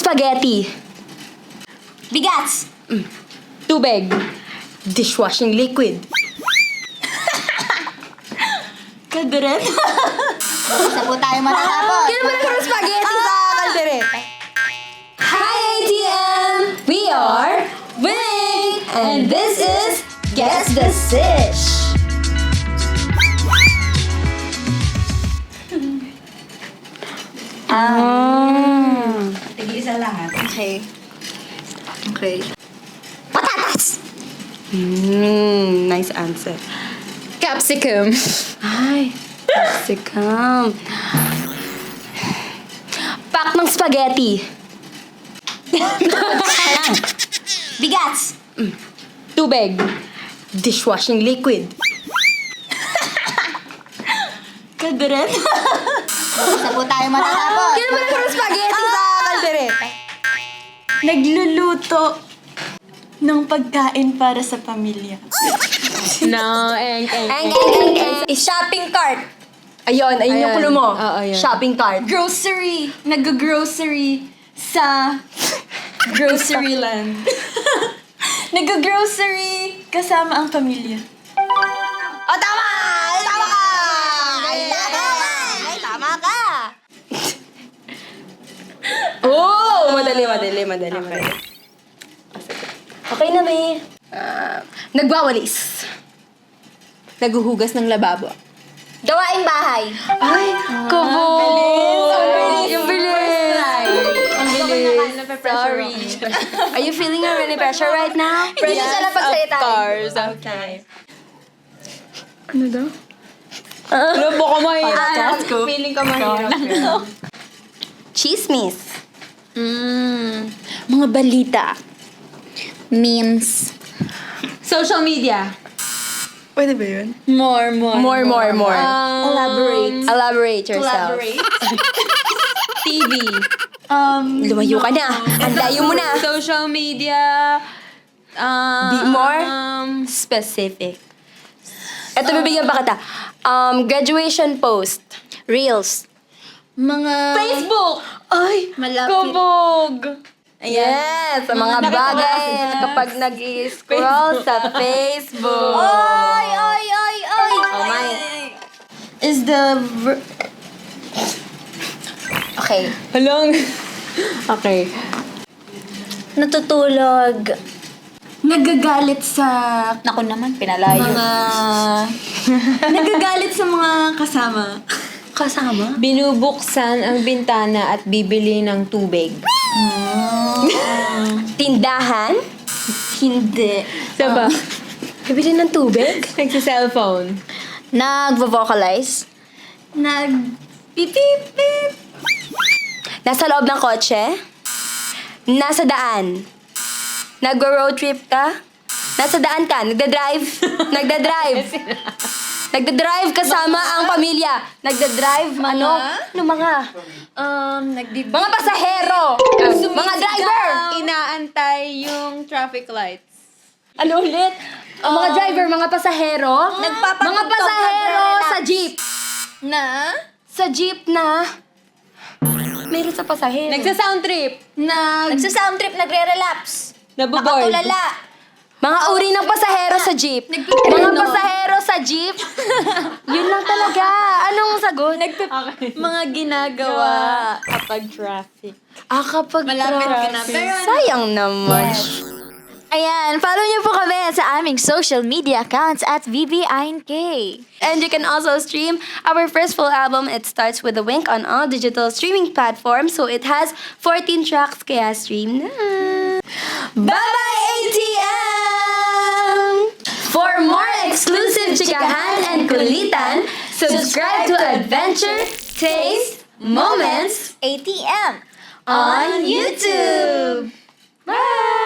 spaghetti. Bigas. Tubig. Dishwashing liquid. Kaldereta. Isa po tayo matatapos. Kailan mo na spaghetti sa kaldereta? Hi, ATM! We are Wing! And this is Guess the Sish! Tig-isa lahat. Okay. Patatas! Nice answer. Capsicum. Ay, capsicum. Pack ng spaghetti. Bigas. Tubig. Dishwashing liquid. Kaldereta. Isa po tayo matatapos. Kailan mo na spaghetti sa kaldereta? Nagluluto ng pagkain para sa pamilya. No, Eng. Shopping cart. Ayun yung Ayan. clue mo. Oo, yun. Shopping cart. Grocery. Nag-grocery sa grocery land. Nag-grocery kasama ang pamilya. Oh, tama! Tama ka! Tama ka! Oh! Madali. Okay na, May. Nagwawalis. Naguhugas ng lababo. Gawaing bahay. Ay, kabog! Yung bilis! Ang bilis. Sorry. Are you feeling really pressure right now? Hindi na siya napagsalita. Of course. Okay. Ano daw? Ano po ka mahirap? Scoop. Feeling ka mahirap. Chismis. Mga balita. Memes. Social media. Pwede ba yun? More. Elaborate yourself. TV. Lumayo ka na. Ang layo mo na. Social media. Be more specific. Ito, bibigyan pa kita. Graduation post. Reels. Mga... Facebook. Ay, Malapit. Kabog. yes! Sa mga bagay kapag nag-scroll sa Facebook. Oy! Oh my. Is the... Okay. Halong. Okay. Natutulog. Nagagalit sa... Naku naman, pinalayo. Nagagalit sa mga kasama. Kasama? Binubuksan ang bintana at bibili ng tubig. Tindahan? Hindi. Diba? Bibili ng tubig? Nagsa-cellphone. Nag-vocalize? Nag-pip-pip-pip. Nasa loob ng kotse? Nasa daan? Nag-road trip ka? Nasa daan ka? Nagda-drive? Nagda-drive kasama ang pamilya. Nagda-drive? Ano? Ano mga? Mga pasahero! Mga driver! Inaantay yung traffic lights. Ano ulit? Mga driver, mga pasahero? Nagpapatugtog, Mga pasahero nagre-relax. sa jeep. Sa jeep na... Meron sa pasahero. Nagsa-sound trip. Nagsa-sound trip, nagre-relapse. Naboboard. Nakatulala. Mga uri ng pasahero sa jeep. Mga pasahero sa jeep. Yun lang talaga. Anong sagot? Mga ginagawa kapag traffic. Kapag Malapit ka na. traffic. Pero ano? Sayang naman. Ayan, follow niyo po kami sa aming social media accounts at VVINK. And you can also stream our first full album, It Starts With a Wink, on all digital streaming platforms. So it has 14 tracks, kaya stream na. Bye-bye, ATM! For more exclusive chikahan and kulitan, subscribe to Adventure, Taste, Moments ATM on YouTube. Bye!